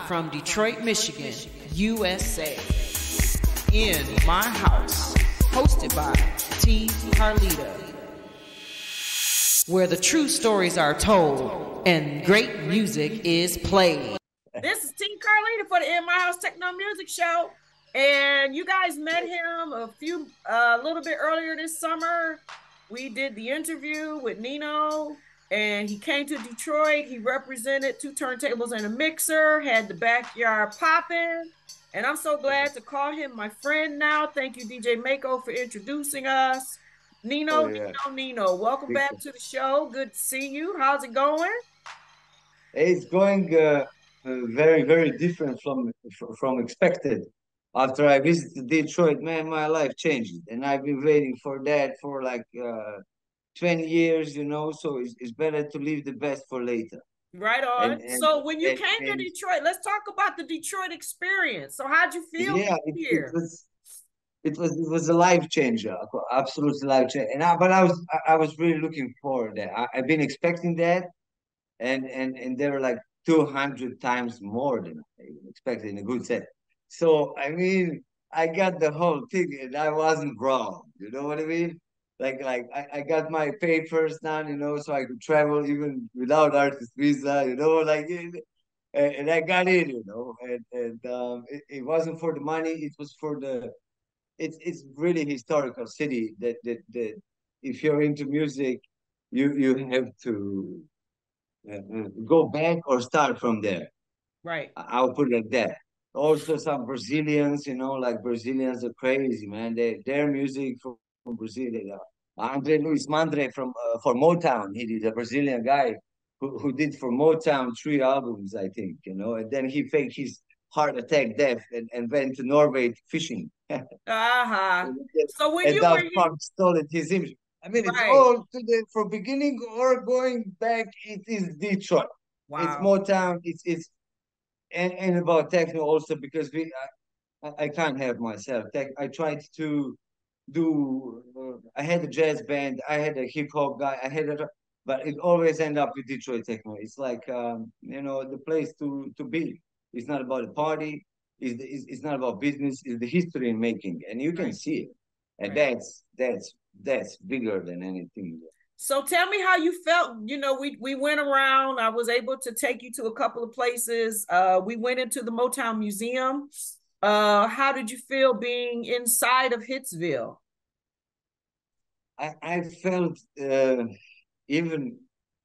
from Detroit, Michigan, USA, in my house, hosted by T. Carlita, where the true stories are told and great music is played. This is T. Carlita for the In My House Techno Music Show, and you guys met him a little bit earlier this summer. We did the interview with Nino, and he came to Detroit. He represented 2 turntables and a mixer, had the backyard popping, and I'm so glad to call him my friend now. Thank you, DJ Mako, for introducing us. Nino, Nino, welcome back to the show. Good to see you. How's it going? It's going very, very different from expected. After I visited Detroit, man, my life changed, and I've been waiting for that for like 20 years, you know. So it's better to leave the best for later. Right on. So when you came to Detroit, let's talk about the Detroit experience. So how'd you feel here? It was a life changer, absolutely life changer. And I was really looking forward to that. I've been expecting that, and they were like 200 times more than I expected in a good sense. So I mean, I got the whole thing, and I wasn't wrong. You know what I mean? Like I got my papers done, you know, so I could travel even without artist visa, you know, and I got in, you know, and it wasn't for the money, it was for the. It's really historical city that if you're into music, you have to go back or start from there. Right. I'll put it like that. Also, some Brazilians, you know, like Brazilians are crazy, man. Their music from Brazil. Andre Luis Mandre for Motown. He is a Brazilian guy who did for Motown 3 albums, I think, you know. And then he faked his heart attack death and went to Norway fishing. So when you were stole his image. I mean, it's all from beginning or going back. It is Detroit. Wow. It's Motown. It's and about techno also, because I can't help myself. I tried to do. I had a jazz band. I had a hip hop guy. But it always end up with Detroit techno. It's like you know, the place to be. It's not about the party. It's not about business. It's the history in making, and you can see it. And that's bigger than anything. So tell me how you felt. You know, we went around. I was able to take you to a couple of places. We went into the Motown Museum. How did you feel being inside of Hitsville? I felt, even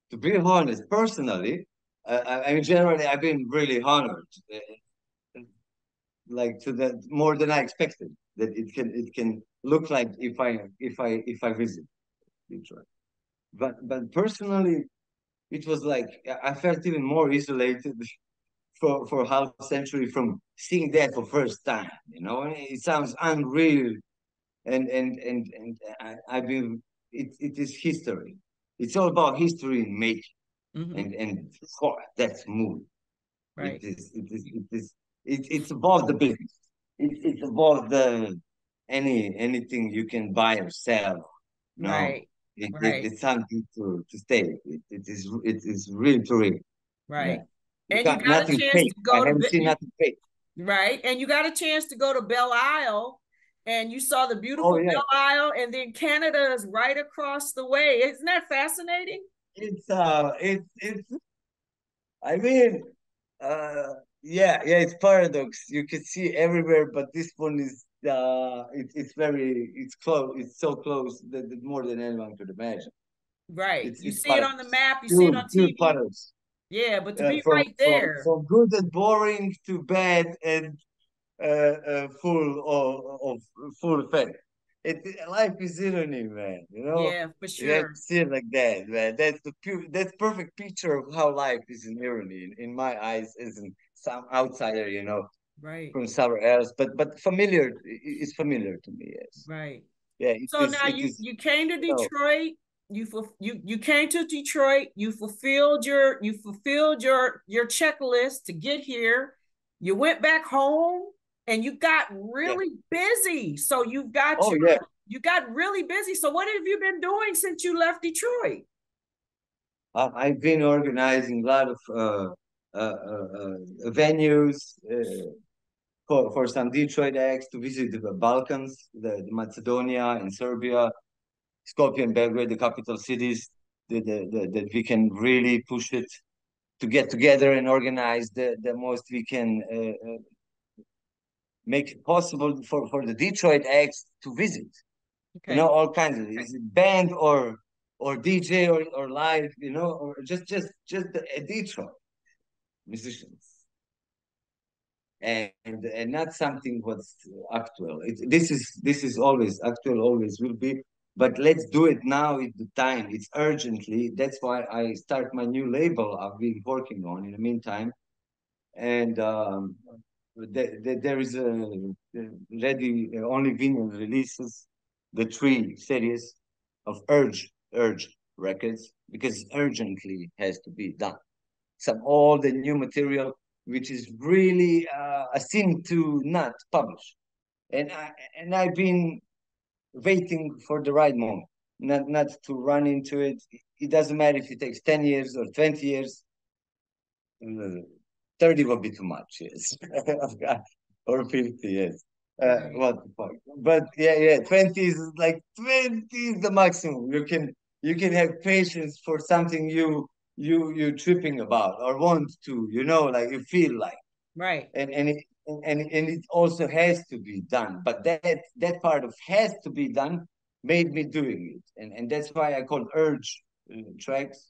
to be honest, personally, I mean, generally, I've been really honored, like to that more than I expected. That it can look like if I visit Detroit. But personally, it was like I felt even more isolated for half a century from seeing that for first time. You know, it sounds unreal, and I've been. It is history. It's all about history in making, and that's mood. Right. It's above the business. It's above the anything you can buy or sell. No. Right. It's something to stay. It is real to real. Right. Yeah. And you got a chance to go I haven't seen nothing fake. Right. And you got a chance to go to Belle Isle, and you saw the beautiful Belle Isle, and then Canada is right across the way. Isn't that fascinating? It's I mean, it's paradox. You can see everywhere, but this one is it's close. It's so close that more than anyone could imagine. Right. You see it on the map. You see it on TV. Paradox. Yeah, but to be right there, from good and boring to bad and full effect. Life is irony, man. You know. Yeah, for sure. You have to see it like that, man. That's perfect picture of how life is in irony in my eyes, as in some outsider, you know, from somewhere else. But familiar is familiar to me. Yes. Right. Yeah. So now you came to Detroit. You came to Detroit. You fulfilled your checklist to get here. You went back home, and you got really busy. So you got really busy. So what have you been doing since you left Detroit? I've been organizing a lot of venues for some Detroit acts to visit the Balkans, the Macedonia and Serbia, Skopje and Belgrade, the capital cities, that we can really push it to get together and organize the most we can make it possible for the Detroit acts to visit. Okay. You know, all kinds of is it band or DJ or live, you know, or just a Detroit musicians. And not something what's actual. This is always actual, always will be. But let's do it now. It's the time. It's urgently. That's why I start my new label I've been working on in the meantime. And there is a ready only vinyl releases, the 3 series of Urge records, because urgently has to be done. All the new material, which is really a sin to not publish, and I've been waiting for the right moment, not to run into it. It doesn't matter if it takes 10 years or 20 years. 30 will be too much, yes. Or 50 years. What the fuck? But yeah, 20 is like 20 is the maximum. You can have patience for something you tripping about or want to, you know, like you feel like. Right. And it also has to be done. But that part of has to be done made me doing it. And that's why I call Urge tracks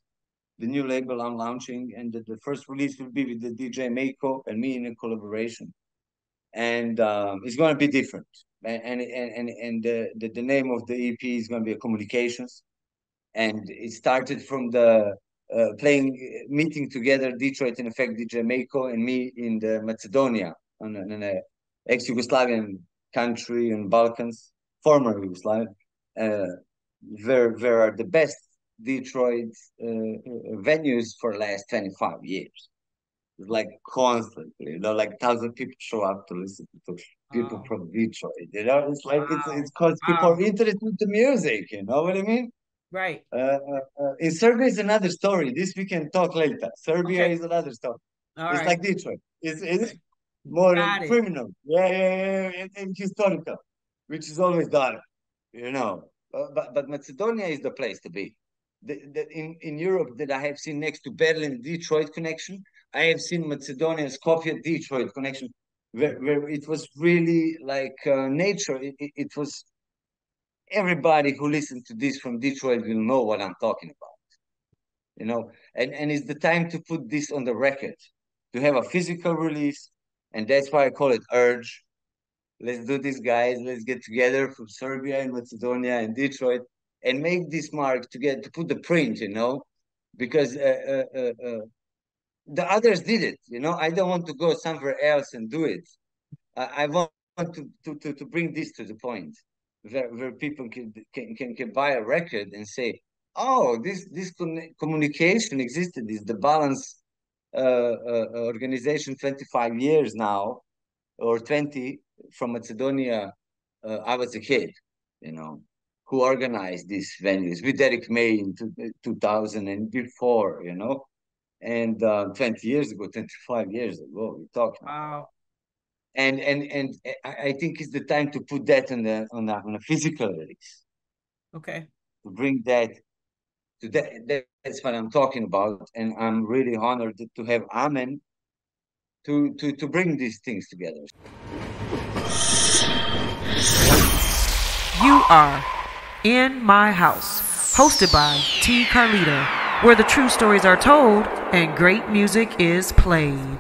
the new label I'm launching, and the first release will be with the DJ Mako and me in a collaboration, and it's going to be different. And the name of the EP is going to be a Communications, and it started from the meeting together Detroit in effect, DJ Mako and me in the Macedonia, in an ex-Yugoslavian country in Balkans, former Yugoslavia, where are the best Detroit venues for the last 25 years. It's like constantly, you know, like 1,000 people show up to listen to people from Detroit. You know, it's like it's because people are interested in the music. You know what I mean? Right. In Serbia is another story. This we can talk later. Serbia is another story. All it's right. like Detroit. It's more criminal, and historical, which is always dark. You know, but Macedonia is the place to be. In Europe that I have seen next to Berlin Detroit connection, I have seen Macedonia Skopje Detroit connection, where it was really like nature. It was everybody who listened to this from Detroit will know what I'm talking about. You know, and it's the time to put this on the record, to have a physical release, and that's why I call it Urge. Let's do this, guys. Let's get together from Serbia and Macedonia and Detroit and make this mark to put the print, you know, because the others did it, you know. I don't want to go somewhere else and do it. I want to bring this to the point where people can buy a record and say, oh, this communication existed. Is the Balance organization 25 years now, or 20 from Macedonia. I was a kid, you know, who organized these venues with Derek May in 2000 and before, you know, and 20 years ago, 25 years ago, we're talking about. And I think it's the time to put that on a physical release. Okay. To bring that to that's what I'm talking about, and I'm really honored to have Amen to bring these things together. You are In My House, hosted by T. Carlita, where the true stories are told and great music is played.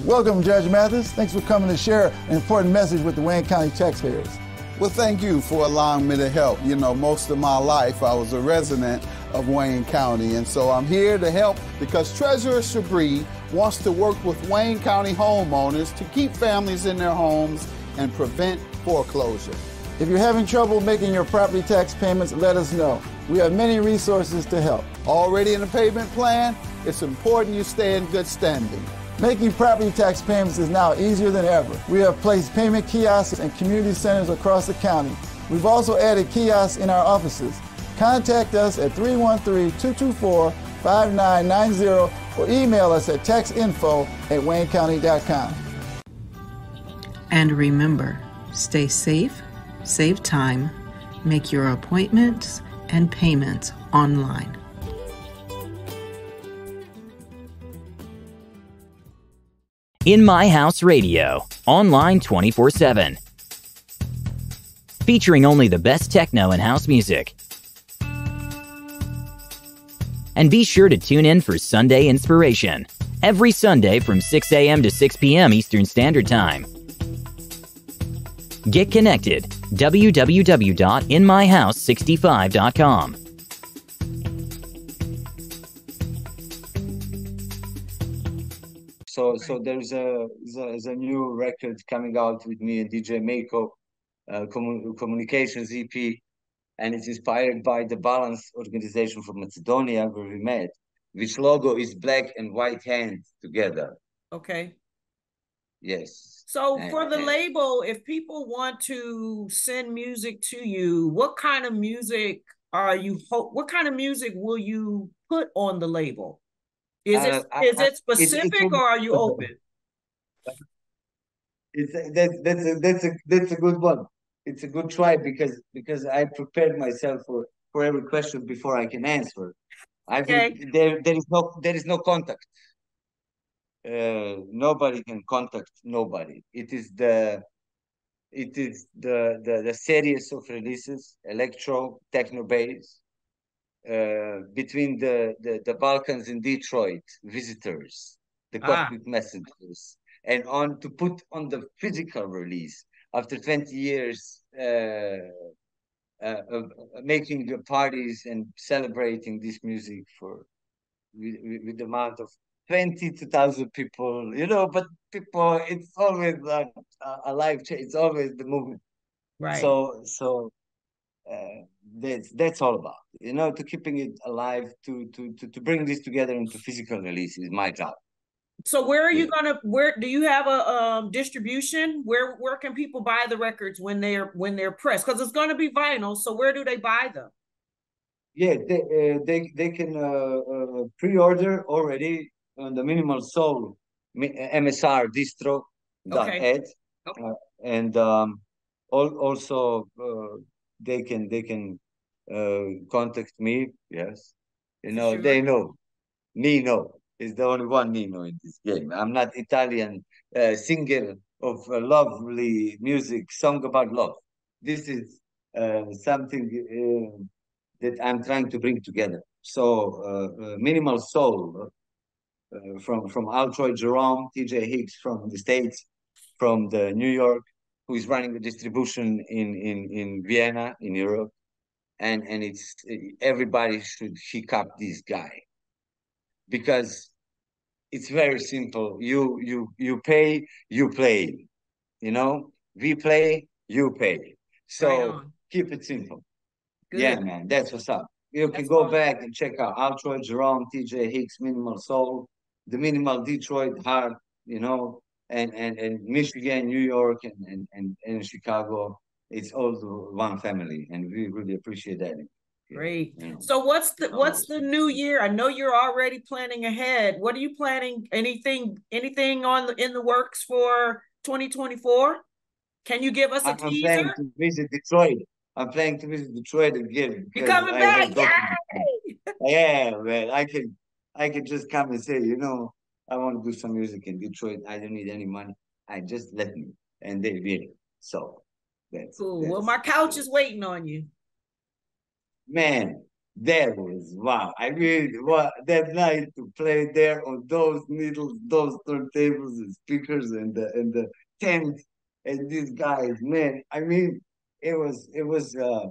Welcome, Judge Mathis. Thanks for coming to share an important message with the Wayne County taxpayers. Well, thank you for allowing me to help. You know, most of my life I was a resident of Wayne County, and so I'm here to help because Treasurer Shabri wants to work with Wayne County homeowners to keep families in their homes and prevent foreclosure. If you're having trouble making your property tax payments, let us know. We have many resources to help. Already in a payment plan? It's important you stay in good standing. Making property tax payments is now easier than ever. We have placed payment kiosks in community centers across the county. We've also added kiosks in our offices. Contact us at 313-224 5990 or email us at textinfo@waynecounty.com. And remember, stay safe, save time, make your appointments and payments online. In My House Radio, online 24/7. Featuring only the best techno and house music. And be sure to tune in for Sunday Inspiration, every Sunday from 6 a.m. to 6 p.m. Eastern Standard Time. Get connected, www.inmyhouse65.com. So there's a new record coming out with me and DJ Mako, Communications EP, and it's inspired by the Balance organization from Macedonia where we met, which logo is black and white hands together. Okay. Yes. So for the label, if people want to send music to you, what kind of music what kind of music will you put on the label? Is it specific or are you open? That's a good one. It's a good try because I prepared myself for every question before I can answer. Okay. There is no contact. Nobody can contact nobody. It is the series of releases, electro, techno bass, between the Balkans and Detroit, visitors, the cockpit messengers, and to put on the physical release after 20 years of making the parties and celebrating this music with the amount of 22,000 people, but people, it's always like a life change. It's always the movement. Right. So that's all about, to keeping it alive, to bring this together into physical release is my job. So where do you have a distribution? Where can people buy the records when they're pressed? Because it's going to be vinyl. So where do they buy them? Yeah, they can pre-order already on the Minimal Soul MSR distro.ed. Okay. And also they can contact me. Yes, sure. They know. Nino is the only one Nino in this game. I'm not Italian singer of lovely music, song about love. This is something that I'm trying to bring together. So Minimal Soul from Altroy Jerome, TJ Hicks from the States, from the New York, who is running the distribution in Vienna, in Europe. And it's everybody should hook up this guy, because it's very simple. You pay, you play. We play, you pay. So keep it simple. Good. Yeah, man, that's what's up. You can go back and check out Altroy Jerome, TJ Hicks, Minimal Soul, the Minimal Detroit Heart, and Michigan, New York, and Chicago. It's all one family, and we really appreciate that. Great. So what's the new year? I know you're already planning ahead. What are you planning? Anything in the works for 2024? Can you give us a teaser? I'm planning to visit Detroit. I'm planning to visit Detroit again. You're coming back? Yeah, man. I can just come and say, I want to do some music in Detroit. I don't need any money. I just let me, and they did it. So that's cool. Well, my couch is waiting on you. Man, that was wow. I mean, that night to play there on those needles, those turntables and speakers and the tent and these guys, man. I mean, it was a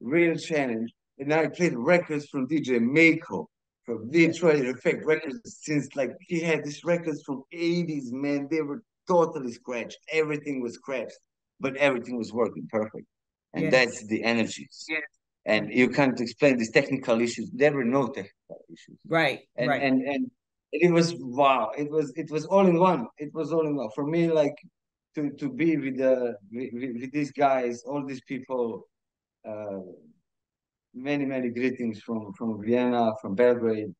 real challenge. And I played records from DJ Mako from Detroit Effect Records, since like he had these records from 80s, man. They were totally scratched. Everything was scratched, but everything was working perfect. And that's the energies. Yeah. And you can't explain these technical issues. There were no technical issues. Right. And it was wow. It was all in one. It was all in one. For me, like to be with these guys, all these people, many greetings from Vienna, from Belgrade,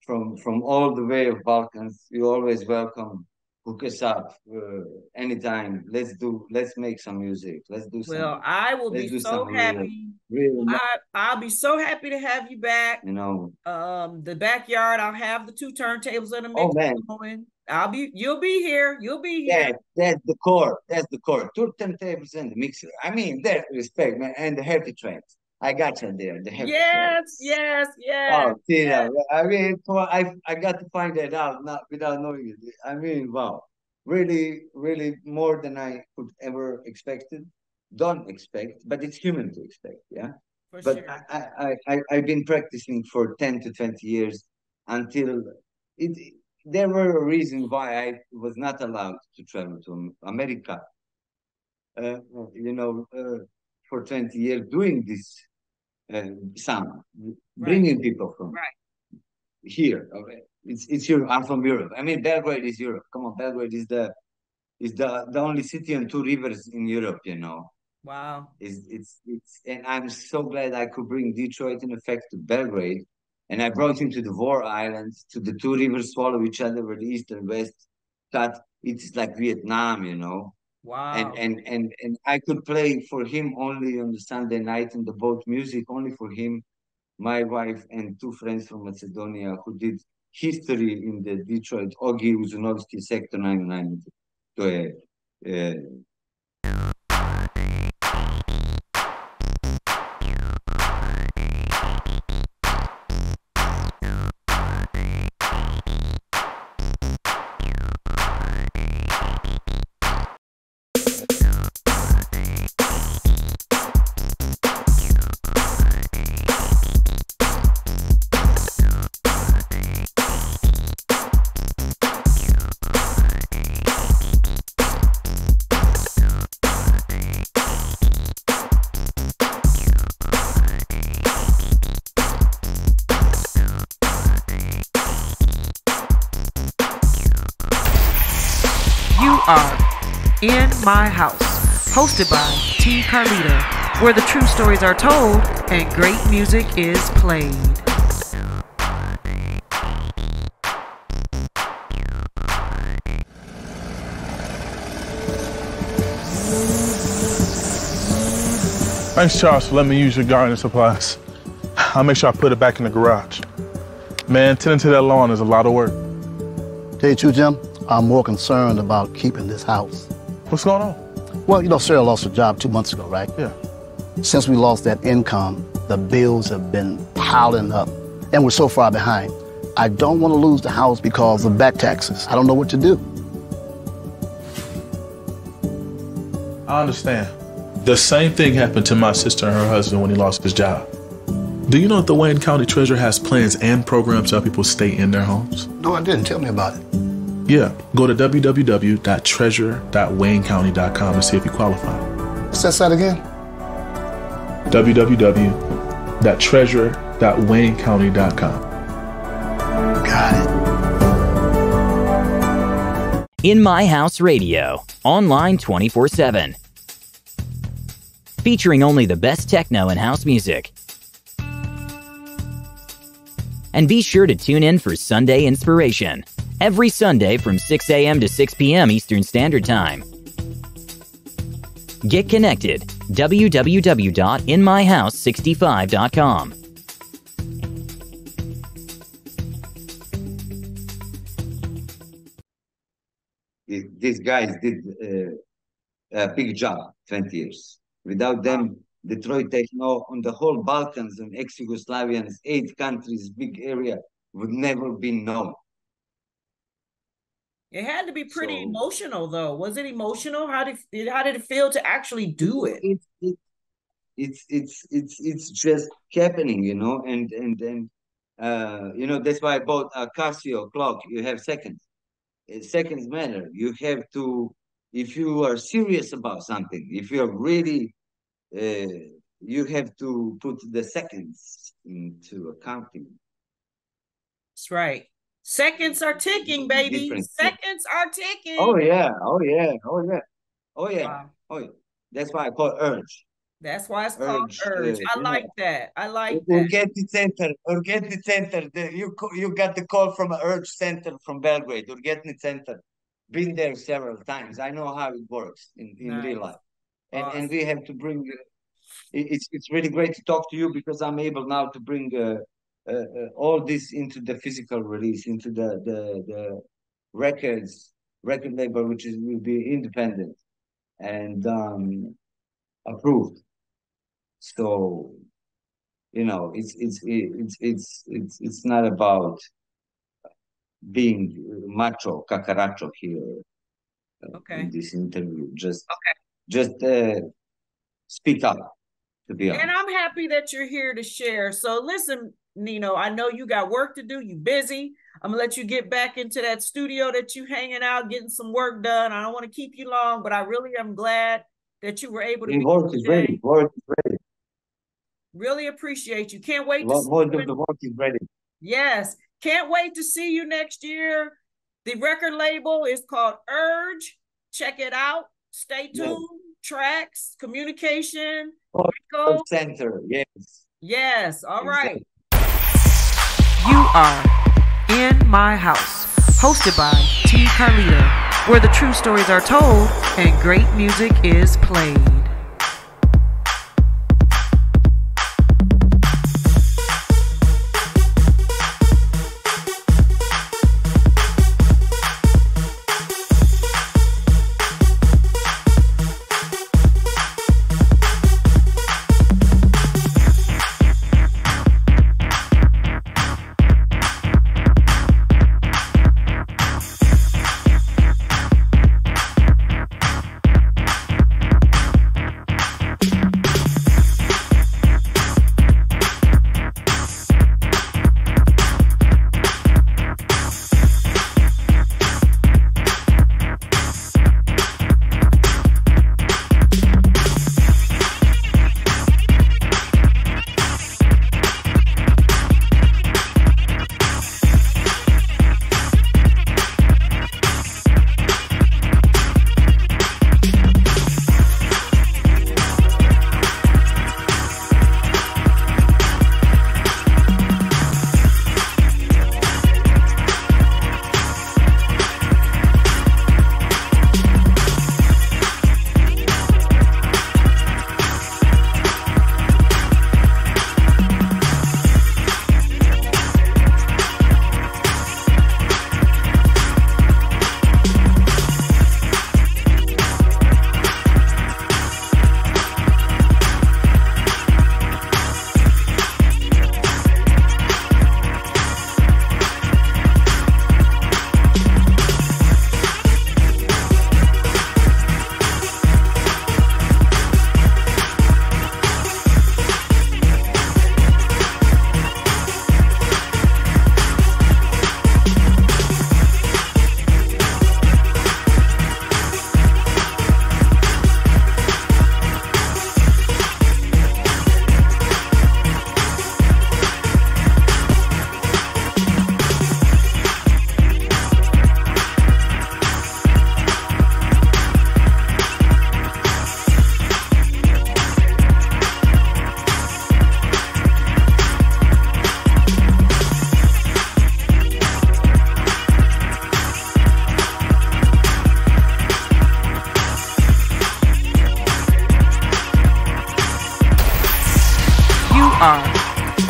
from all the way of Balkans. You're always welcome. Hook us up anytime. Let's make some music. Let's do some. Well, I will let's be do so some happy. real. I'll be so happy to have you back. You know, the backyard. I'll have the 2 turntables in the mix. oh man, going. You'll be here. You'll be here. That's the core. That's the core. 2 turntables and the mixer. I mean, that respect, man, and the happy tracks. I got you there. The happy tracks. Yes. Oh, Tina. Yes. I mean, I got to find that out not without knowing it. I mean, wow, really, really more than I could ever expected. Don't expect, but it's human to expect, yeah. For But sure. I've been practicing for 10 to 20 years until it. There were a reason why I was not allowed to travel to America. Uh, you know, for 20 years doing this sound, bringing people from here. Okay. It's Europe. I'm from Europe. I mean, Belgrade is Europe. Come on, Belgrade is the only city on 2 rivers in Europe. You know. Wow. It's and I'm so glad I could bring Detroit in effect to Belgrade, and I brought him to the War Islands, to the 2 rivers swallow each other where the east and west cut. It's like Vietnam, you know. Wow. And I could play for him only on the Sunday night in the boat music, only for him, my wife, and 2 friends from Macedonia who did history in the Detroit Ogi Uzunovsky Sector 99. You are In My House, hosted by T. Carlita, where the true stories are told and great music is played. Thanks, Charles, for letting me use your gardening supplies. I'll make sure I put it back in the garage. Man, tending to that lawn is a lot of work. Tell you, Jim, I'm more concerned about keeping this house. What's going on? Well, you know, Sarah lost her job 2 months ago, right? Yeah. Since we lost that income, the bills have been piling up, and we're so far behind. I don't want to lose the house because of back taxes. I don't know what to do. I understand. The same thing happened to my sister and her husband when he lost his job. Do you know that the Wayne County Treasurer has plans and programs to help people stay in their homes? No, I didn't. Tell me about it. Yeah, go to www.treasure.waynecounty.com and see if you qualify. Say that again. www.treasure.waynecounty.com. Got it. In My House Radio, online 24/7. Featuring only the best techno and house music. And be sure to tune in for Sunday Inspiration, every Sunday from 6 a.m. to 6 p.m. Eastern Standard Time. Get connected, www.inmyhouse65.com. These guys did a big job, 20 years. Without them, Detroit Techno on the whole Balkans and ex-Yugoslavians, 8 countries, big area, would never be known. It had to be pretty emotional, though. Was it emotional? How did it feel to actually do it? It's just happening, you know, and you know, that's why I bought a Casio clock. You have seconds. Seconds matter. You have to, if you are serious about something, if you're really, you have to put the seconds into accounting. That's right. Seconds are ticking, baby. Seconds are ticking. Oh yeah. Wow. Oh yeah. That's why I call urge. That's why it's called Urge. I You know, like that. I like that. Urgenti Center, Urgenti Center. You got the call from Urge Center from Belgrade, Urgenti Center. Been there several times. I know how it works in real Nice. life, Awesome. and we have to bring. It's really great to talk to you because I'm able now to bring all this into the physical release, into the record label, which will be independent and approved. So it's not about being macho cacaracho here in this interview. Just speak up, to be honest. And I'm happy that you're here to share. So listen, Nino, I know you got work to do. You busy. I'm gonna let you get back into that studio that you hanging out, getting some work done. I don't want to keep you long, but I really am glad that you were able to be. Work is ready. Work is ready. Really appreciate you. Can't wait. Most of the work is ready. Yes. Can't wait to see you next year. The record label is called Urge. Check it out. Stay tuned. Yes. Tracks, communication. Center. Yes. Yes. All right. You are in my house, hosted by T. Carlita, where the true stories are told and great music is played.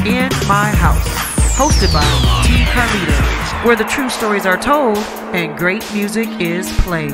In My House, hosted by T. Carlita, where the true stories are told and great music is played.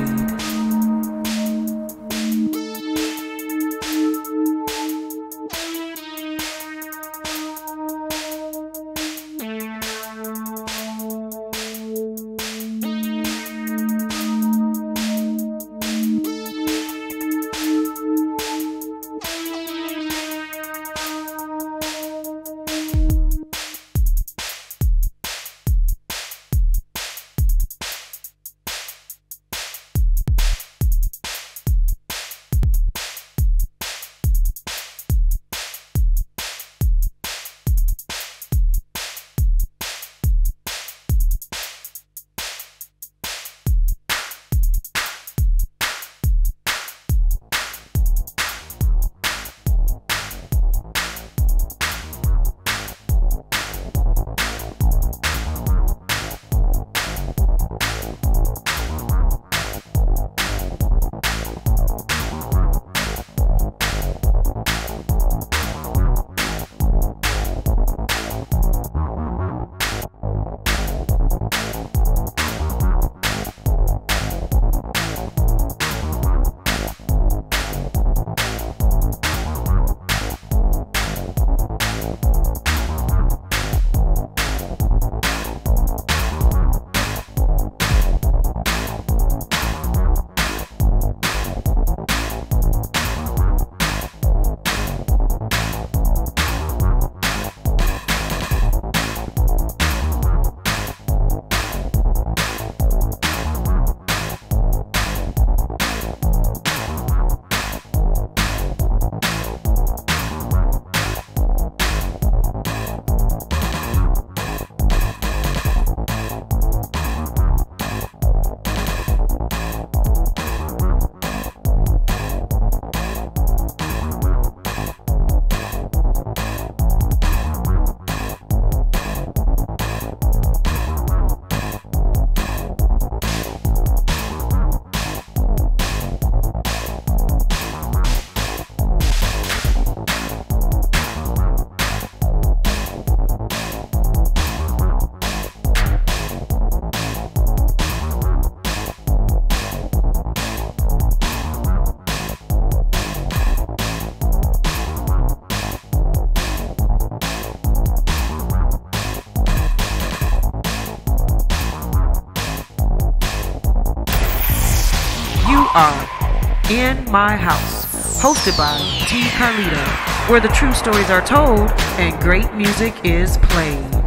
are In My House, hosted by T. Carlito, where the true stories are told and great music is played.